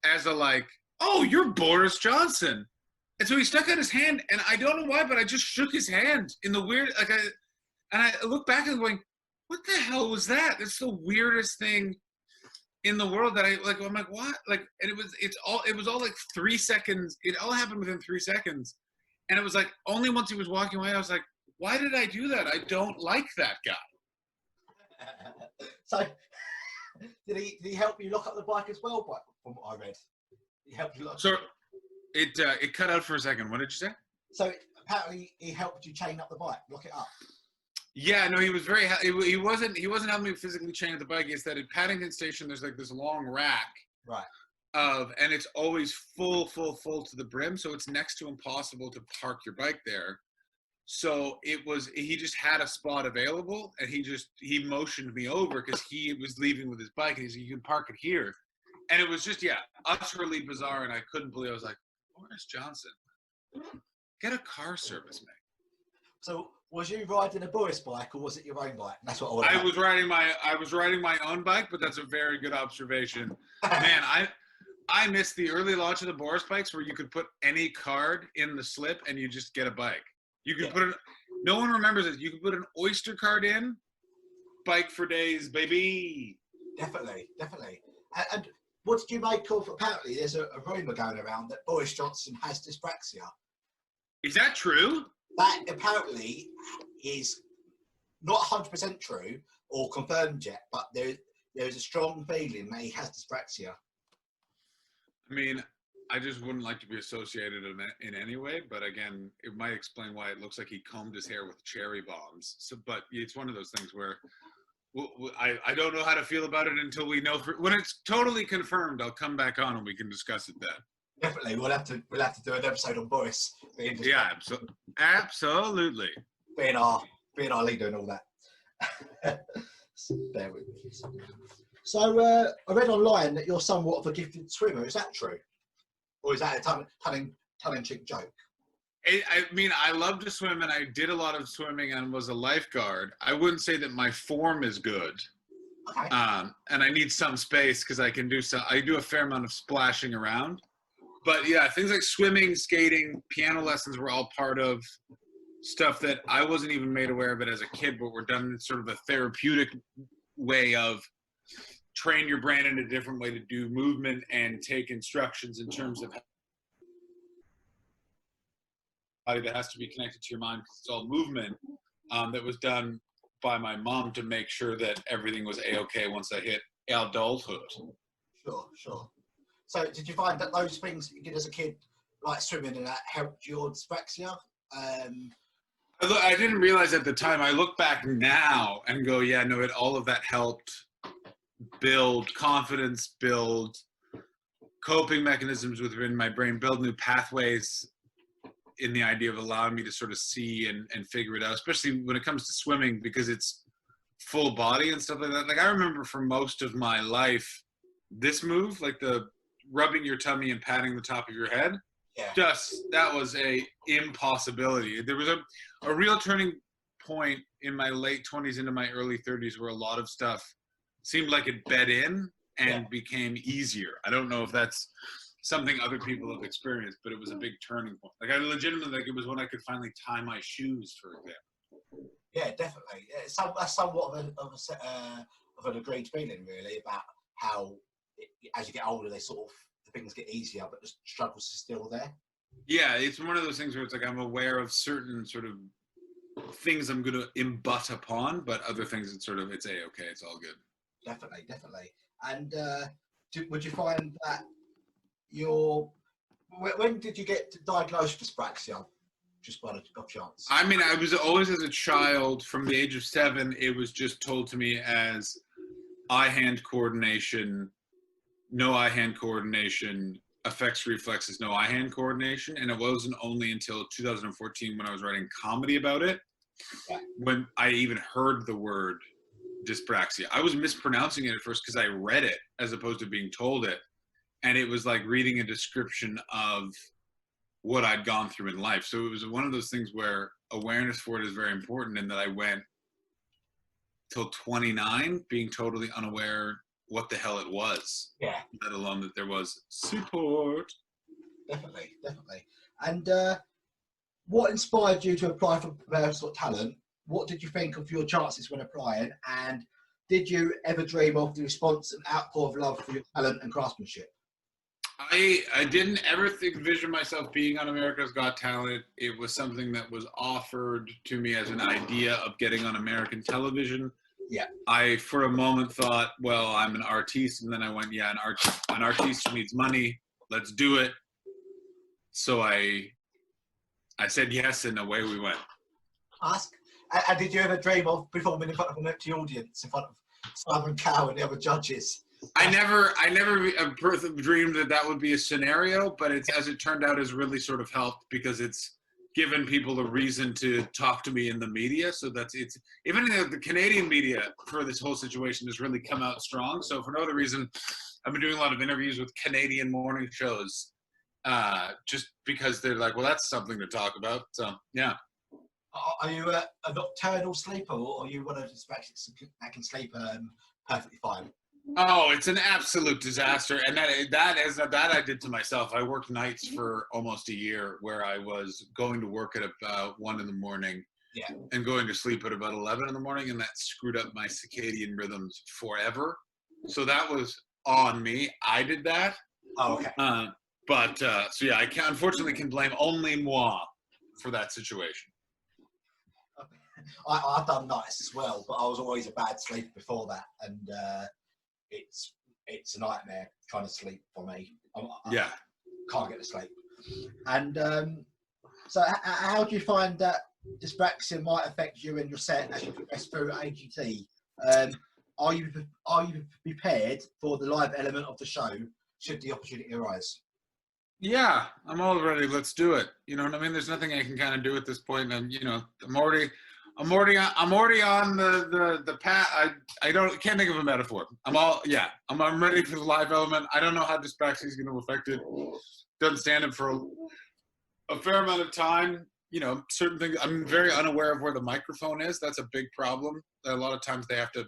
As a like, "Oh, you're Boris Johnson." And so he stuck out his hand, and I don't know why, but I just shook his hand in the weird, like I look back and going, "What the hell was that?" It's the weirdest thing in the world that I'm like, what? Like, and it was all like 3 seconds. It all happened within 3 seconds. And it was like, only once he was walking away, I was like, why did I do that? I don't like that guy. So, did he help you lock up the bike as well? But from what I read, he helped you lock. So, it cut out for a second. What did you say? So apparently he helped you chain up the bike, lock it up. Yeah, no, he was very. He wasn't helping me physically chain the bike. It's that at Paddington Station, there's like this long rack. Right. And it's always full to the brim, so it's next to impossible to park your bike there. So he just had a spot available, and he motioned me over because he was leaving with his bike, and he said, "You can park it here." And it was just, utterly bizarre, and I couldn't believe. I was like, Boris Johnson, get a car service, mate. So was you riding a Boris bike, or was it your own bike? That's what I was riding my own bike, but that's a very good observation. Man, I missed the early launch of the Boris bikes where you could put any card in the slip and you just get a bike. You could no one remembers it. You could put an Oyster card in, bike for days, baby. Definitely. And what did you make of, apparently there's a rumour going around that Boris Johnson has dyspraxia. Is that true? That apparently is not 100% true or confirmed yet, but there's a strong feeling that he has dyspraxia. I mean, I just wouldn't like to be associated in any way, but again, it might explain why it looks like he combed his hair with cherry bombs. So, but it's one of those things where I don't know how to feel about it until we know. When it's totally confirmed, I'll come back on and we can discuss it then. Definitely, we'll have to do an episode on Boris. Yeah, absolutely. Being our leader and all that. Bear with me. So I read online that you're somewhat of a gifted swimmer. Is that true, or is that a tongue-in-cheek joke? I mean, I love to swim, and I did a lot of swimming and was a lifeguard. I wouldn't say that my form is good. Okay. And I need some space because I do a fair amount of splashing around. But yeah, things like swimming, skating, piano lessons were all part of stuff that I wasn't even made aware of it as a kid, but were done in sort of a therapeutic way of train your brain in a different way to do movement and take instructions in terms of body that has to be connected to your mind because it's all movement. That was done by my mom to make sure that everything was a-okay once I hit adulthood. Sure. So did you find that those things that you did as a kid, like swimming and that, helped your dyspraxia? I didn't realize at the time. I look back now and go, yeah, no, all of that helped build confidence, build coping mechanisms within my brain, build new pathways in the idea of allowing me to sort of see and figure it out, especially when it comes to swimming because it's full body and stuff like that. Like I remember for most of my life, this move, like the rubbing your tummy and patting the top of your head, that was a impossibility. There was a real turning point in my late 20s into my early 30s where a lot of stuff seemed like it bed in and became easier. I don't know if that's something other people have experienced, but it was a big turning point. Like I legitimately, like it was when I could finally tie my shoes, for example. Yeah, definitely. That's somewhat of an agreed feeling, really, about how as you get older, the things get easier, but the struggles are still there. Yeah, it's one of those things where it's like I'm aware of certain sort of things I'm going to embut upon, but other things it's a-okay, it's all good. Definitely. And would you find that when did you get diagnosed with dyspraxia? Just by the off chance. I mean, I was always, as a child, from the age of 7, it was just told to me as eye-hand coordination, no eye-hand coordination, affects reflexes, no eye-hand coordination. And it wasn't only until 2014 when I was writing comedy about it, when I even heard the word dyspraxia. I was mispronouncing it at first because I read it as opposed to being told it. And it was like reading a description of what I'd gone through in life. So it was one of those things where awareness for it is very important, and that I went till 29 being totally unaware what the hell it was. Yeah. Let alone that there was support. Definitely. And what inspired you to apply for America's Got Talent? What did you think of your chances when applying? And did you ever dream of the response and outpour of love for your talent and craftsmanship? I didn't ever envision myself being on America's Got Talent. It was something that was offered to me as an idea of getting on American television. Yeah. I, for a moment, thought, well, I'm an artiste. And then I went, yeah, an artiste needs money. Let's do it. So I said yes, and away we went. And did you ever dream of performing in front of an empty audience, in front of Simon Cowell and the other judges? I never dreamed that would be a scenario, but it's, as it turned out, has really sort of helped, because it's given people a reason to talk to me in the media. So even the Canadian media for this whole situation has really come out strong. So for no other reason, I've been doing a lot of interviews with Canadian morning shows, just because they're like, well, that's something to talk about. So yeah. Are you a nocturnal sleeper, or are you one of those dyspraxics that can sleep perfectly fine? Oh, it's an absolute disaster. And that I did to myself. I worked nights for almost a year, where I was going to work at about 1 a.m. and going to sleep at about 11 in the morning. And that screwed up my circadian rhythms forever. So that was on me. I did that. Oh, okay. So yeah, unfortunately can blame only moi for that situation. I've done nights as well, but I was always a bad sleeper before that, and it's a nightmare trying to sleep for me. I can't get to sleep. And so, how do you find that dyspraxia might affect you and your set as you progress through AGT? Are you prepared for the live element of the show should the opportunity arise? Yeah, I'm all ready. Let's do it. You know what I mean? There's nothing I can kind of do at this point, and I'm already on the path. I can't think of a metaphor. I'm ready for the live element. I don't know how dyspraxia is going to affect it. Doesn't stand it for a fair amount of time. Certain things. I'm very unaware of where the microphone is. That's a big problem. A lot of times they have to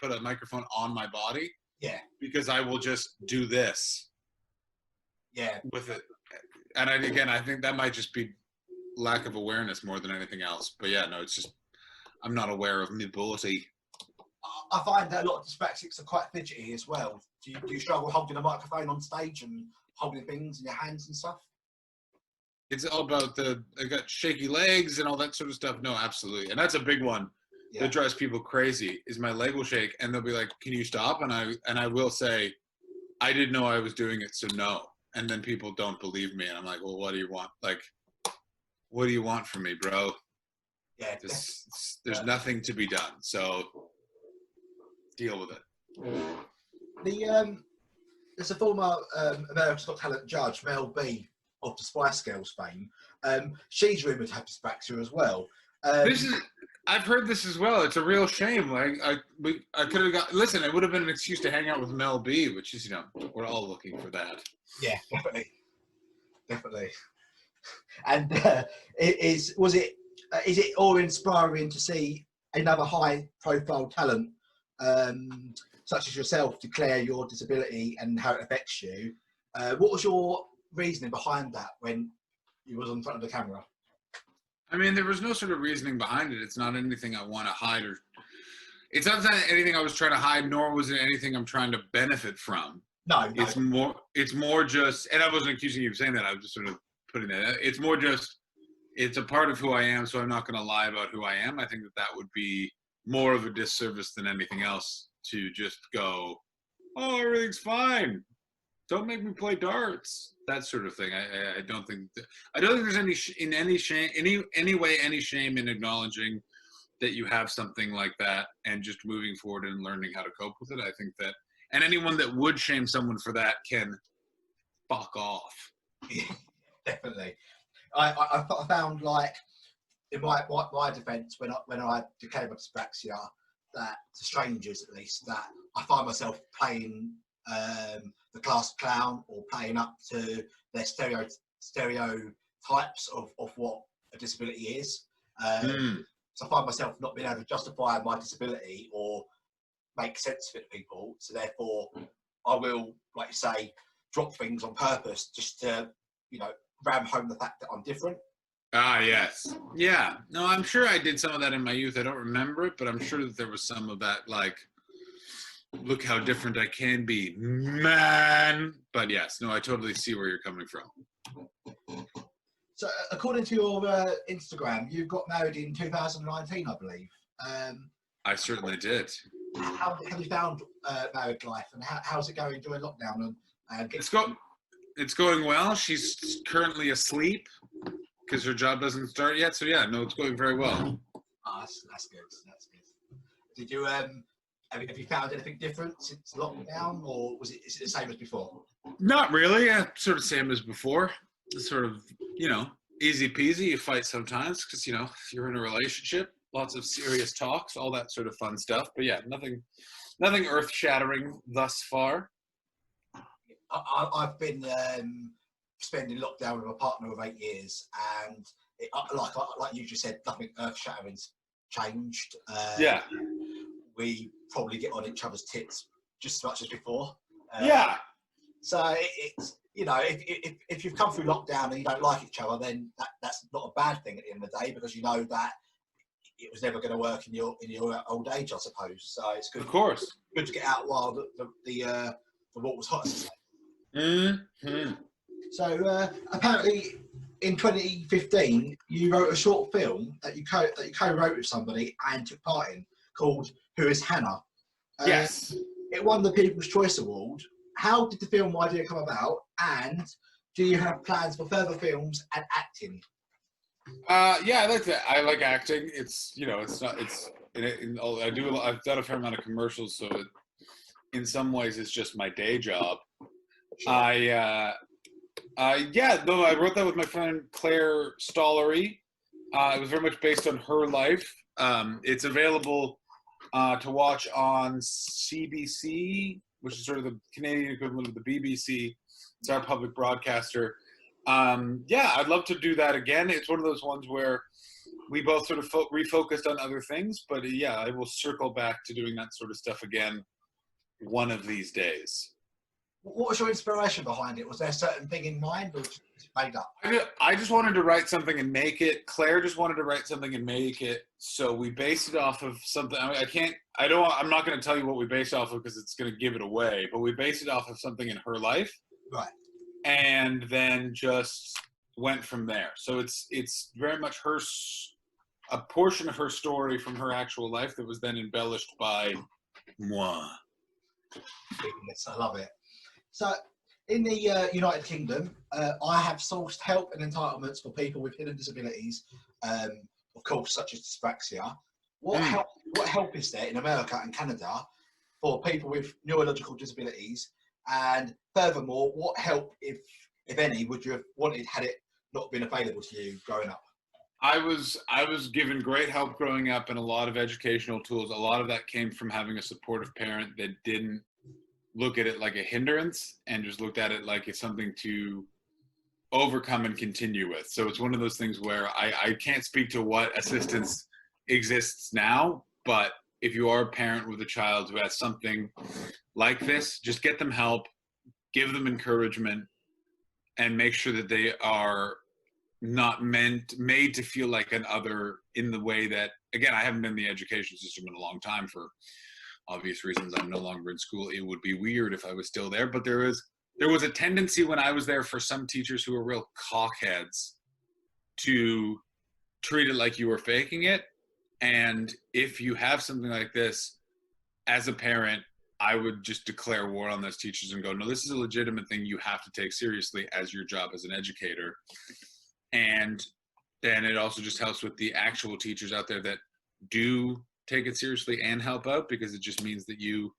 put a microphone on my body. Yeah. Because I will just do this. Yeah. With it, and I think that might just be lack of awareness more than anything else. But yeah, no, it's just I'm not aware of mobility. I find that a lot of dyspraxics are quite fidgety as well. Do you struggle holding a microphone on stage and holding things in your hands and stuff? It's all about I got shaky legs and all that sort of stuff. No, absolutely, and that's a big one that drives people crazy. Is my leg will shake, and they'll be like, "Can you stop?" And I will say, "I didn't know I was doing it, so no." And then people don't believe me, and I'm like, "Well, what do you want? Like, what do you want from me, bro?" Yeah, there's nothing to be done, so deal with it. There's a former America's Got Talent judge, Mel B, of the Spice Girls fame. She's rumoured to have dyspraxia as well. I've heard this as well. It's a real shame. I could have got. Listen, it would have been an excuse to hang out with Mel B, which is, we're all looking for that. Yeah, definitely. And is it all inspiring to see another high-profile talent such as yourself declare your disability and how it affects you? What was your reasoning behind that when you was in front of the camera? I mean, there was no sort of reasoning behind it. It's not anything I want to hide, or it's not anything I was trying to hide, nor was it anything I'm trying to benefit from. No. It's more just, and I wasn't accusing you of saying that. I was just sort of putting that out. It's more just, it's a part of who I am, so I'm not going to lie about who I am. I think that would be more of a disservice than anything else to just go, oh, everything's fine. Don't make me play darts. That sort of thing. I don't think there's any shame in acknowledging that you have something like that and just moving forward and learning how to cope with it. I think that, and anyone that would shame someone for that can fuck off. Yeah, definitely. I found, like, in my defence, when I became a dyspraxia, that to strangers at least, that I find myself playing the class clown or playing up to their stereotypes of what a disability is. So I find myself not being able to justify my disability or make sense of it to people. So therefore, I will, like you say, drop things on purpose just to, ram home the fact that I'm different. Ah, yes. Yeah. No, I'm sure I did some of that in my youth. I don't remember it, but I'm sure that there was some of that, like, look how different I can be, man. But yes, no, I totally see where you're coming from. So according to your Instagram, you got married in 2019, I believe. I certainly did. How have you found married life, and how's it going during lockdown? It's going well. She's currently asleep because her job doesn't start yet. So yeah, no, it's going very well. Oh, that's good. That's good. Did you have you found anything different since lockdown, or is it the same as before? Not really. Sort of same as before. It's sort of, easy peasy. You fight sometimes because, if you're in a relationship, lots of serious talks, all that sort of fun stuff. But yeah, nothing earth-shattering thus far. I've been spending lockdown with a partner of 8 years, and like you just said, nothing earth-shattering's changed. Yeah. We probably get on each other's tits just as much as before. Yeah. So it's, if you've come through lockdown and you don't like each other, then that's not a bad thing at the end of the day, because you know that it was never going to work in your old age, I suppose. So it's good. Of course. Good to get out while the water was hot. Mm-hmm. So apparently, in 2015, you wrote a short film that you co-wrote with somebody and took part in, called "Who Is Hannah?" Yes. It won the People's Choice Award. How did the film idea come about, and do you have plans for further films and acting? Yeah, I like that. I like acting. It's I've done a fair amount of commercials, so in some ways it's just my day job. Sure. I wrote that with my friend Claire Stollery. It was very much based on her life. It's available to watch on CBC, which is sort of the Canadian equivalent of the BBC. It's our public broadcaster. I'd love to do that again. It's one of those ones where we both sort of refocused on other things, but yeah, I will circle back to doing that sort of stuff again one of these days. What was your inspiration behind it? Was there a certain thing in mind, or was it made up? I just wanted to write something and make it. Claire just wanted to write something and make it. So we based it off of something. I'm not going to tell you what we based off of because it's going to give it away, but we based it off of something in her life. Right. And then just went from there. So it's very much a portion of her story from her actual life that was then embellished by moi. Yes, I love it. So, in the United Kingdom, I have sourced help and entitlements for people with hidden disabilities, of course, such as dyspraxia. What help is there in America and Canada for people with neurological disabilities? And furthermore, what help, if any, would you have wanted had it not been available to you growing up? I was given great help growing up and a lot of educational tools. A lot of that came from having a supportive parent that didn't look at it like a hindrance and just looked at it like it's something to overcome and continue with. So it's one of those things where I can't speak to what assistance exists now, but if you are a parent with a child who has something like this, just get them help, give them encouragement, and make sure that they are not made to feel like an other in the way that, again, I haven't been in the education system in a long time for obvious reasons. I'm no longer in school. It would be weird if I was still there, but there was a tendency when I was there for some teachers who were real cockheads to treat it like you were faking it. And if you have something like this, as a parent, I would just declare war on those teachers and go, no, this is a legitimate thing you have to take seriously as your job as an educator. And then it also just helps with the actual teachers out there that do take it seriously and help out, because it just means that you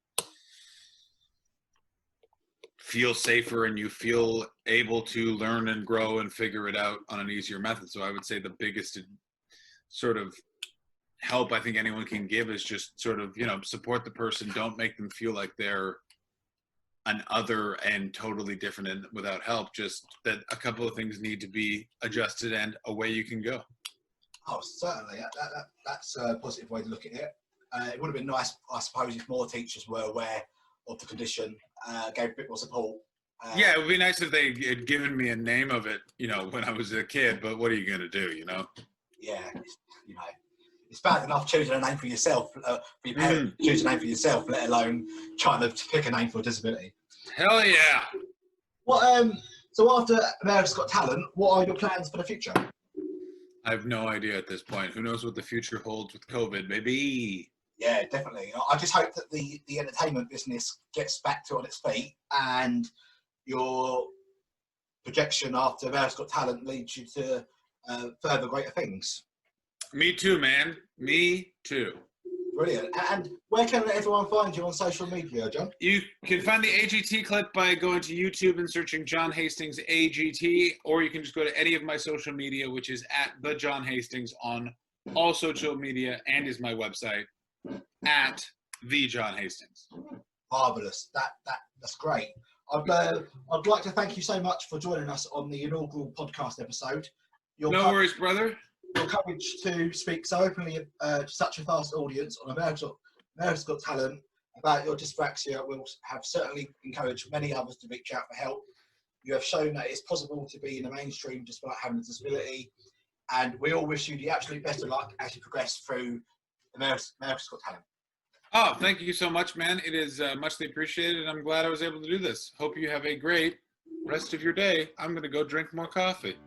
feel safer and you feel able to learn and grow and figure it out on an easier method. So I would say the biggest sort of help I think anyone can give is just sort of, support the person. Don't make them feel like they're an other and totally different and without help. Just that a couple of things need to be adjusted and away you can go. Oh, certainly. That's a positive way to look at it. It would have been nice, I suppose, if more teachers were aware of the condition, gave a bit more support. Yeah, it would be nice if they had given me a name of it, when I was a kid, but what are you going to do, Yeah, it's bad enough choosing a name for yourself, for your parents choosing a name for yourself, let alone trying to pick a name for a disability. Hell yeah. So after America's Got Talent, what are your plans for the future? I have no idea at this point. Who knows what the future holds with COVID, maybe. Yeah, definitely. I just hope that the entertainment business gets back on its feet, and your projection after America's Got Talent leads you to further greater things. Me too, man. Me too. Brilliant. And where can everyone find you on social media, John? You can find the AGT clip by going to YouTube and searching John Hastings AGT, or you can just go to any of my social media, which is at the John Hastings on all social media, and is my website at the John Hastings. Marvelous. That's great. I'd like to thank you so much for joining us on the inaugural podcast episode. No worries, brother. Your courage to speak so openly to such a vast audience on America's Got Talent about your dyspraxia will have certainly encouraged many others to reach out for help. You have shown that it's possible to be in the mainstream despite having a disability, and we all wish you the absolute best of luck as you progress through America's Got Talent. Oh, thank you so much, man. It is muchly appreciated, and I'm glad I was able to do this. Hope you have a great rest of your day. I'm going to go drink more coffee.